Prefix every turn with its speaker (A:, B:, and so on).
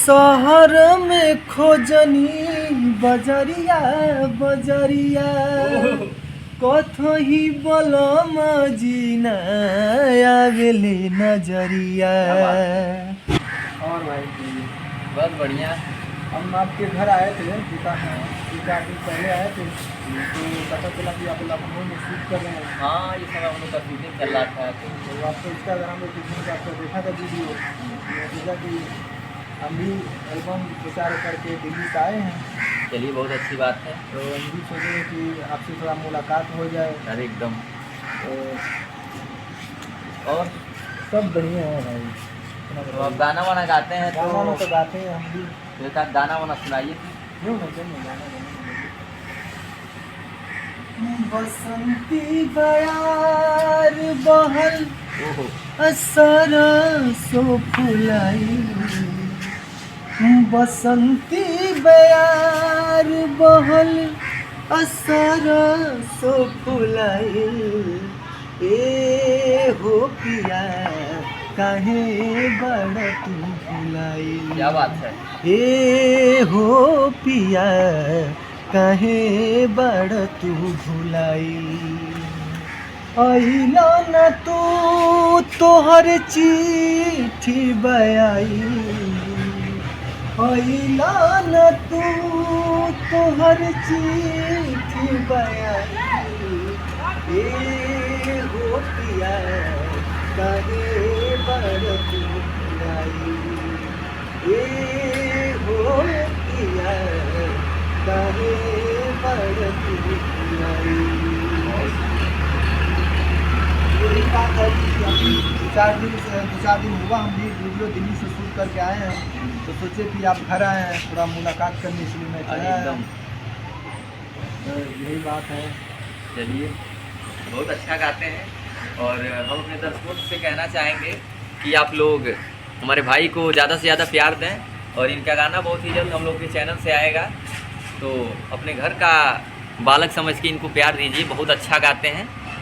A: शहर में खोजनी बजरिया बजरिया कथही बलम जीना आवेले नजरिया।
B: और भाई
C: बहुत बढ़िया।
B: हम आपके घर आए थे पिता दिन पहले आए थे, तो पता चला कि आप लखनऊ में शूट कर रहे हैं।
C: हाँ, ये सब हम लोग का शूटिंग चल रहा था
B: तो आपको इंस्टाग्राम पर किसी ने आपको देखा था वीडियो, मैं सोचा कि हम भी एल्बम प्रचार करके दिल्ली से आए हैं।
C: चलिए, बहुत अच्छी बात है।
B: तो हम भी सोचे कि आपसे थोड़ा मुलाकात हो जाए।
C: अरे एकदम।
B: तो
C: और
B: सब बढ़िया है भाई।
C: तो आप गाना वाना गाते हैं
B: गाना तो गाते हैं हम भी।
C: तो एक आध गाना वाना सुनाइए।
B: क्यों नहीं गाना
A: बसंती बयार बहल
C: ओहो,
A: सरसो फुलाई। बसंती बयार बहल सरसो फुलाई। ए हो पिया काहे बड़ तू भुलाई।
C: क्या बात है।
A: ए हो पिया काहे बड़ तू भुलाई। अइला न तू तोहर चिट्ठी बयाई। अइला न तू तोहर चिट्ठी बयाई। ए हो पिया काहे बड़ तू भुलाई। ए हो पिया काहे बड़ तू भुलाई। यही बात है कि अभी दो चार दिन हुआ हम भी वीडियो दिल्ली से शूट करके आए हैं, तो सोचे कि आप घर आए हैं थोड़ा मुलाकात करने, इसलिए मैं चला आया।
C: एकदम।
B: तो यही बात है।
C: चलिए, बहुत अच्छा गाते हैं। और हम अपने दर्शकों से कहना चाहेंगे कि आप लोग हमारे भाई को ज़्यादा से ज़्यादा प्यार दें। और इनका गाना बहुत ही जल्द हम लोग के चैनल से आएगा, तो अपने घर का बालक समझ के इनको प्यार दीजिए। बहुत अच्छा गाते हैं।